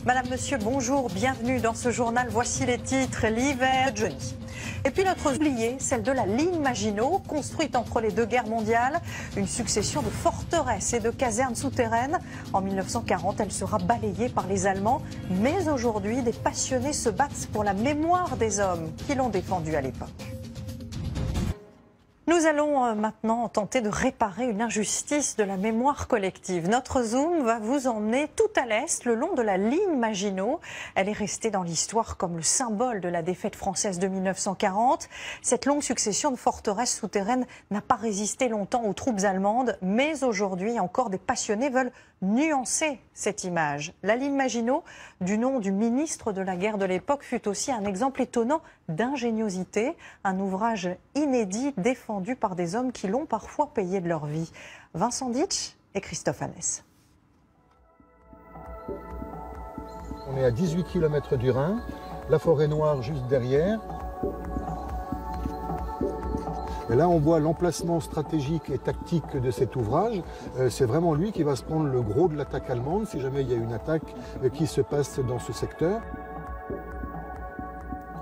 Madame, Monsieur, bonjour, bienvenue dans ce journal. Voici les titres. L'hiver, Johnny. Et puis notre oubliée, celle de la ligne Maginot, construite entre les deux guerres mondiales. Une succession de forteresses et de casernes souterraines. En 1940, elle sera balayée par les Allemands. Mais aujourd'hui, des passionnés se battent pour la mémoire des hommes qui l'ont défendue à l'époque. Nous allons maintenant tenter de réparer une injustice de la mémoire collective. Notre Zoom va vous emmener tout à l'est, le long de la ligne Maginot. Elle est restée dans l'histoire comme le symbole de la défaite française de 1940. Cette longue succession de forteresses souterraines n'a pas résisté longtemps aux troupes allemandes, mais aujourd'hui encore des passionnés veulent nuancer cette image. La ligne Maginot, du nom du ministre de la guerre de l'époque, fut aussi un exemple étonnant d'ingéniosité, un ouvrage inédit défendu par des hommes qui l'ont parfois payé de leur vie. Vincent Ditch et Christophe Annès. On est à 18 km du Rhin, la forêt noire juste derrière. Et là, on voit l'emplacement stratégique et tactique de cet ouvrage. C'est vraiment lui qui va se prendre le gros de l'attaque allemande, si jamais il y a une attaque qui se passe dans ce secteur.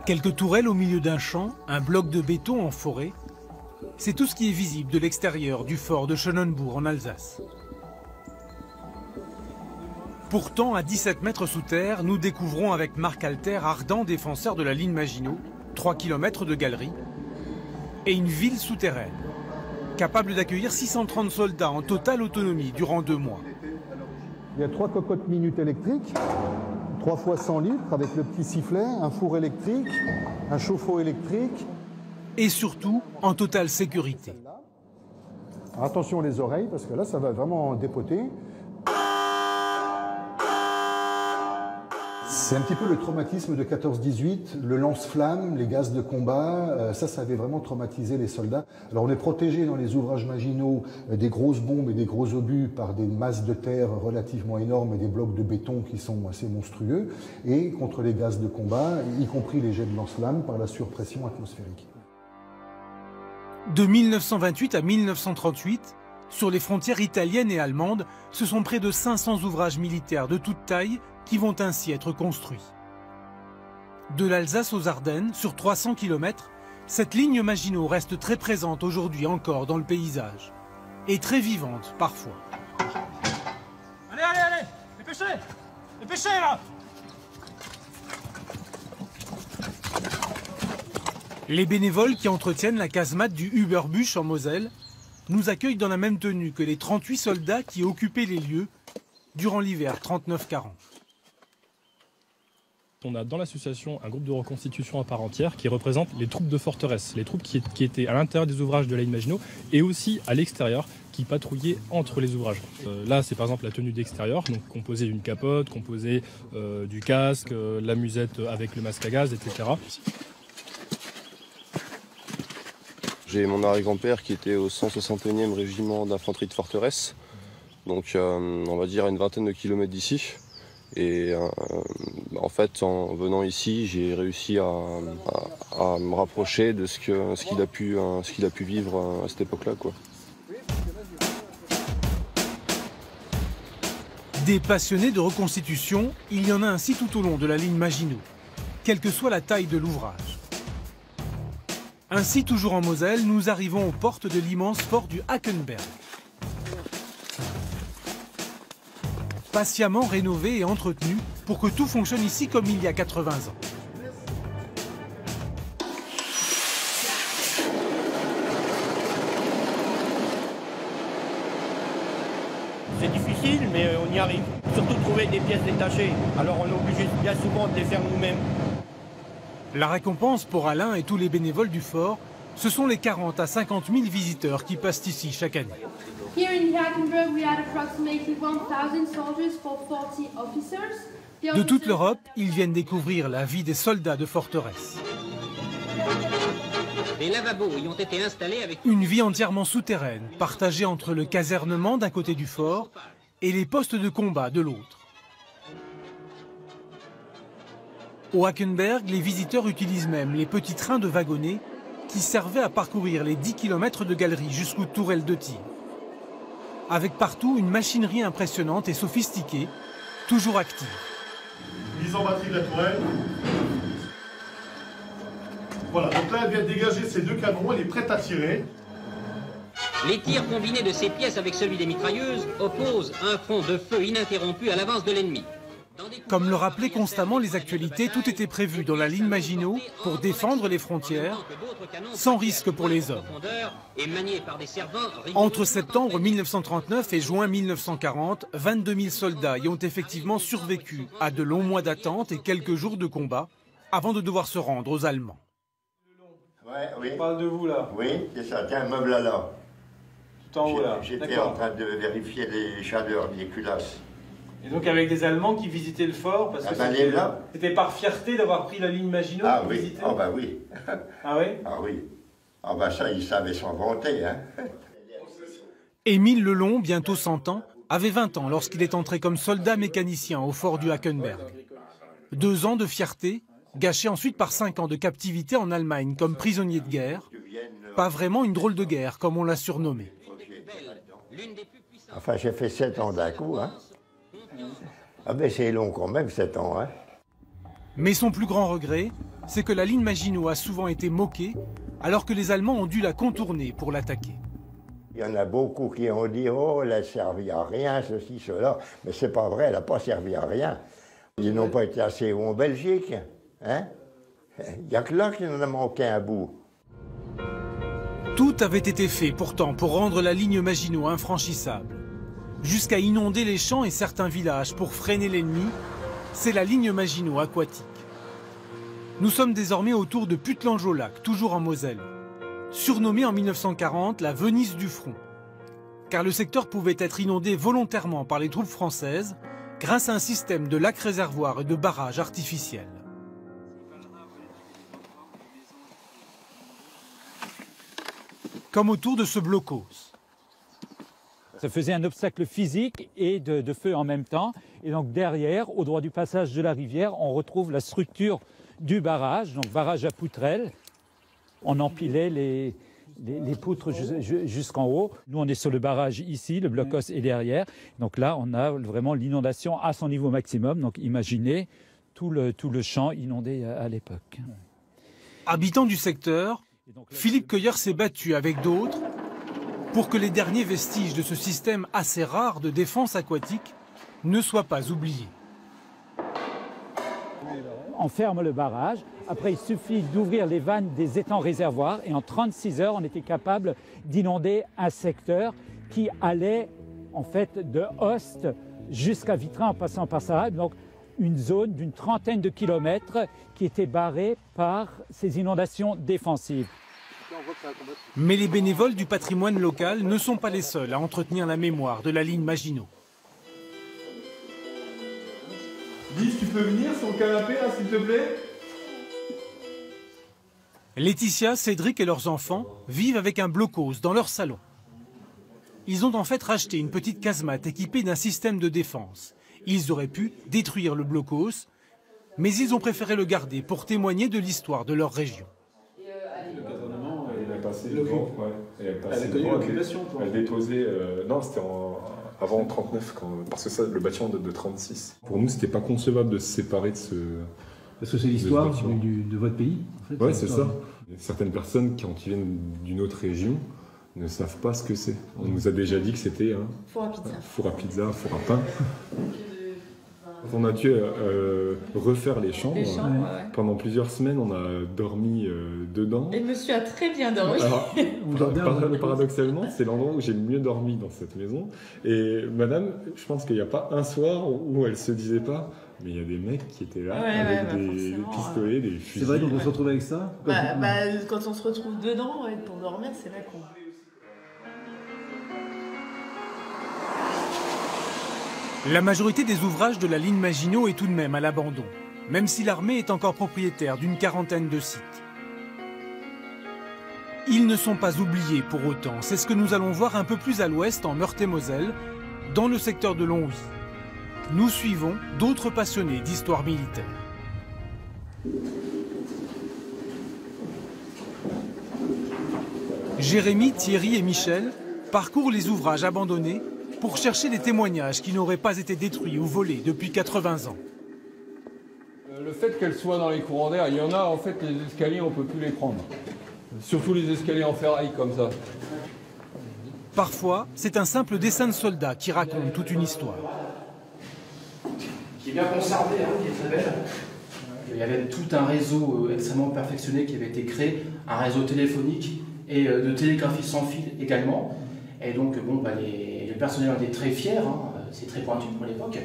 Quelques tourelles au milieu d'un champ, un bloc de béton en forêt. C'est tout ce qui est visible de l'extérieur du fort de Schönenbourg en Alsace. Pourtant, à 17 mètres sous terre, nous découvrons avec Marc Alter, ardent défenseur de la ligne Maginot, 3 km de galerie, et une ville souterraine, capable d'accueillir 630 soldats en totale autonomie durant 2 mois. Il y a 3 cocottes minutes électriques, 3 fois 100 litres avec le petit sifflet, un four électrique, un chauffe-eau électrique. Et surtout, en totale sécurité. Alors attention les oreilles, parce que là, ça va vraiment dépoter. C'est un petit peu le traumatisme de 14-18, le lance-flamme, les gaz de combat, ça avait vraiment traumatisé les soldats. Alors on est protégé dans les ouvrages Maginot des grosses bombes et des gros obus par des masses de terre relativement énormes et des blocs de béton qui sont assez monstrueux, et contre les gaz de combat, y compris les jets de lance-flamme par la surpression atmosphérique. De 1928 à 1938, sur les frontières italiennes et allemandes, ce sont près de 500 ouvrages militaires de toute taille qui vont ainsi être construits. De l'Alsace aux Ardennes, sur 300 km, cette ligne Maginot reste très présente aujourd'hui encore dans le paysage. Et très vivante parfois. Allez, allez, allez! Dépêchez! Dépêchez là! Les bénévoles qui entretiennent la casemate du Überbusch en Moselle nous accueillent dans la même tenue que les 38 soldats qui occupaient les lieux durant l'hiver 39-40. On a dans l'association un groupe de reconstitution à part entière qui représente les troupes de forteresse, les troupes qui étaient à l'intérieur des ouvrages de la ligne Maginot et aussi à l'extérieur, qui patrouillaient entre les ouvrages. Là, c'est par exemple la tenue d'extérieur, donc composée d'une capote, composée du casque, la musette avec le masque à gaz, etc. J'ai mon arrière-grand-père qui était au 161e régiment d'infanterie de forteresse, donc on va dire à une vingtaine de kilomètres d'ici. Et en fait, en venant ici, j'ai réussi à me rapprocher de ce qu'il a pu vivre à cette époque-là, quoi. Des passionnés de reconstitution, il y en a ainsi tout au long de la ligne Maginot, quelle que soit la taille de l'ouvrage. Ainsi, toujours en Moselle, nous arrivons aux portes de l'immense fort du Hackenberg. Patiemment rénové et entretenu pour que tout fonctionne ici comme il y a 80 ans. C'est difficile, mais on y arrive. Surtout trouver des pièces détachées. Alors on est obligé bien souvent de les faire nous-mêmes. La récompense pour Alain et tous les bénévoles du fort, ce sont les 40 à 50 000 visiteurs qui passent ici chaque année. Here in Hackenberg, we had approximately 1000 soldiers for 40 officers. De toute l'Europe, ils viennent découvrir la vie des soldats de forteresse. Des lavabos y ont été installés avec Une vie entièrement souterraine, partagée entre le casernement d'un côté du fort et les postes de combat de l'autre. Au Hackenberg, les visiteurs utilisent même les petits trains de wagonnets qui servaient à parcourir les 10 km de galeries jusqu'aux tourelles de tir. Avec partout une machinerie impressionnante et sophistiquée, toujours active. mise en batterie de la tourelle. Voilà, donc là elle vient de dégager ses 2 canons, elle est prête à tirer. Les tirs combinés de ces pièces avec celui des mitrailleuses opposent un front de feu ininterrompu à l'avance de l'ennemi. Comme le rappelaient constamment les actualités, tout était prévu dans la ligne Maginot pour défendre les frontières, sans risque pour les hommes. Entre septembre 1939 et juin 1940, 22 000 soldats y ont effectivement survécu à de longs mois d'attente et quelques jours de combat, avant de devoir se rendre aux Allemands. Ouais, oui. On parle de vous là. Oui, c'est ça, tiens, un meuble là. Tout en haut là. J'étais en train de vérifier les chaleurs, les culasses. Et donc avec des Allemands qui visitaient le fort, parce que c'était par fierté d'avoir pris la ligne Maginot. Ah oui, ah bah oui. Ah oui. Ah oui. Ah bah ça, ils savaient s'en vanter, hein. Émile Lelon, bientôt 100 ans, avait 20 ans lorsqu'il est entré comme soldat mécanicien au fort du Hackenberg. 2 ans de fierté, gâchés ensuite par 5 ans de captivité en Allemagne comme prisonnier de guerre. Pas vraiment une drôle de guerre, comme on l'a surnommé. Enfin, j'ai fait 7 ans d'un coup, hein. Ah ben c'est long quand même, 7 ans, hein. Mais son plus grand regret, c'est que la ligne Maginot a souvent été moquée, alors que les Allemands ont dû la contourner pour l'attaquer. Il y en a beaucoup qui ont dit « Oh, elle n'a servi à rien, ceci, cela ». Mais c'est pas vrai, elle n'a pas servi à rien. Ils n'ont pas été assez hauts en Belgique, hein. Il n'y a que là qu'il en a manqué un bout. Tout avait été fait pourtant pour rendre la ligne Maginot infranchissable. Jusqu'à inonder les champs et certains villages pour freiner l'ennemi, c'est la ligne Maginot aquatique. Nous sommes désormais autour de Puttelange-au-Lac, toujours en Moselle. Surnommée en 1940 la Venise du front. Car le secteur pouvait être inondé volontairement par les troupes françaises grâce à un système de lacs-réservoirs et de barrages artificiels. Comme autour de ce blocos. Ça faisait un obstacle physique et de feu en même temps. Et donc derrière, au droit du passage de la rivière, on retrouve la structure du barrage, donc barrage à poutrelles. On empilait les poutres jusqu'en haut. Nous, on est sur le barrage ici, le blocos est derrière. Donc là, on a vraiment l'inondation à son niveau maximum. Donc imaginez tout le champ inondé à l'époque. Habitant du secteur, Philippe Cueilleur s'est battu avec d'autres pour que les derniers vestiges de ce système assez rare de défense aquatique ne soient pas oubliés. On ferme le barrage, après il suffit d'ouvrir les vannes des étangs réservoirs et en 36 heures on était capable d'inonder un secteur qui allait en fait de Host jusqu'à Vitrin en passant par ça. Donc une zone d'une 30aine de kilomètres qui était barrée par ces inondations défensives. Mais les bénévoles du patrimoine local ne sont pas les seuls à entretenir la mémoire de la ligne Maginot. Lise, tu peux venir sur le canapé là, s'il te plaît? Laetitia, Cédric et leurs enfants vivent avec un blocos dans leur salon. Ils ont en fait racheté une petite casemate équipée d'un système de défense. Ils auraient pu détruire le blocos, mais ils ont préféré le garder pour témoigner de l'histoire de leur région. Elle déposait... non, c'était avant 39, parce que ça, le bâtiment date de 36. Pour nous, c'était pas concevable de se séparer de ce... Parce que c'est l'histoire de votre pays, en fait. Oui, c'est ça. Certaines personnes, quand ils viennent d'une autre région, ne savent pas ce que c'est. On nous a déjà dit que c'était un four à pizza, four à pain. On a dû refaire les chambres. Pendant plusieurs semaines, on a dormi dedans. Et monsieur a très bien dormi. Alors, paradoxalement, c'est l'endroit où j'ai le mieux dormi dans cette maison. Et madame, je pense qu'il n'y a pas un soir où elle se disait pas « mais il y a des mecs qui étaient là avec des pistolets, des fusils ». C'est vrai, donc on se retrouve avec ça quand on se retrouve dedans, pour dormir, c'est là qu'on... La majorité des ouvrages de la ligne Maginot est tout de même à l'abandon, même si l'armée est encore propriétaire d'une 40aine de sites. Ils ne sont pas oubliés pour autant, c'est ce que nous allons voir un peu plus à l'ouest en Meurthe-et-Moselle, dans le secteur de Longwy. Nous suivons d'autres passionnés d'histoire militaire. Jérémy, Thierry et Michel parcourent les ouvrages abandonnés pour chercher des témoignages qui n'auraient pas été détruits ou volés depuis 80 ans. Le fait qu'elle soit dans les courants d'air, il y en a en fait, les escaliers, on ne peut plus les prendre. Surtout les escaliers en ferraille comme ça. Parfois, c'est un simple dessin de soldat qui raconte toute une histoire. Qui est bien conservé, hein, qui est très belle. Il y avait tout un réseau extrêmement perfectionné qui avait été créé, un réseau téléphonique et de télégraphie sans fil également. Et donc, bon, bah, les personnels ont été très fiers, hein, c'est très pointu pour l'époque.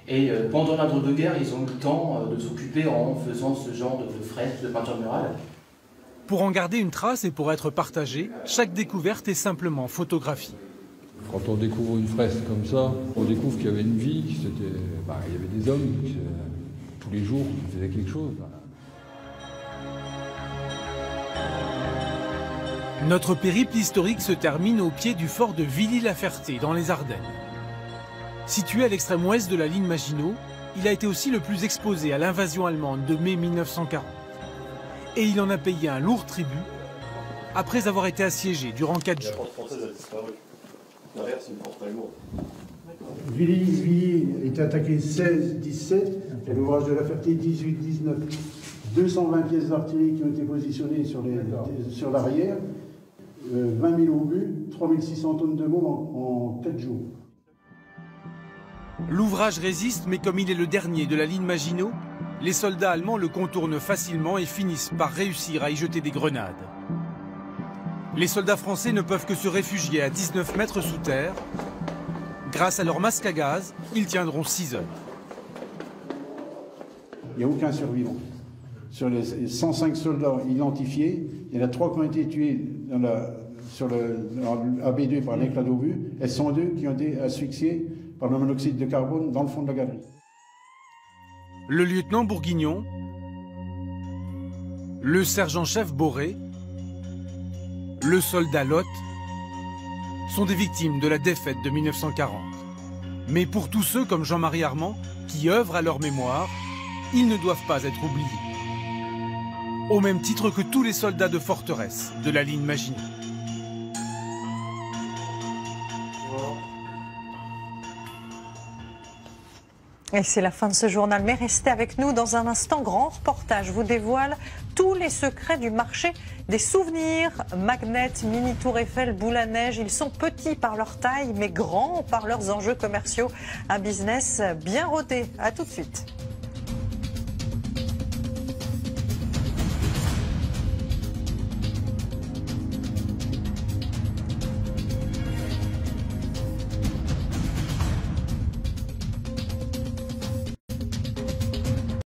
Et pendant l'entre-deux-guerres, ils ont eu le temps de s'occuper en faisant ce genre de fresques, de peinture murale. Pour en garder une trace et pour être partagée, chaque découverte est simplement photographiée. Quand on découvre une fresque comme ça, on découvre qu'il y avait une vie, il y avait des hommes, tous les jours, qui faisaient quelque chose. Notre périple historique se termine au pied du fort de Villy-la-Ferté, dans les Ardennes. Situé à l'extrême ouest de la ligne Maginot, il a été aussi le plus exposé à l'invasion allemande de mai 1940. Et il en a payé un lourd tribut après avoir été assiégé durant 4 jours. Villy est attaqué 16-17 et l'ouvrage de la Ferté 18-19. 220 pièces d'artillerie qui ont été positionnées sur l'arrière, 20 000 obus, 3600 tonnes de bombes en 4 jours. L'ouvrage résiste, mais comme il est le dernier de la ligne Maginot, les soldats allemands le contournent facilement et finissent par réussir à y jeter des grenades. Les soldats français ne peuvent que se réfugier à 19 mètres sous terre. Grâce à leur masque à gaz, ils tiendront 6 heures. Il n'y a aucun survivant. Sur les 105 soldats identifiés, il y en a 3 qui ont été tués sur le AB2 par l'éclat d'obus et 102 qui ont été asphyxiés par le monoxyde de carbone dans le fond de la galerie. Le lieutenant Bourguignon, le sergent-chef Boré, le soldat Lotte sont des victimes de la défaite de 1940. Mais pour tous ceux comme Jean-Marie Armand, qui œuvrent à leur mémoire, ils ne doivent pas être oubliés. Au même titre que tous les soldats de forteresse de la ligne Maginot. Et c'est la fin de ce journal, mais restez avec nous dans un instant. Grand reportage vous dévoile tous les secrets du marché des souvenirs. Magnets, mini tour Eiffel, boule à neige, ils sont petits par leur taille, mais grands par leurs enjeux commerciaux. Un business bien rodé. À tout de suite.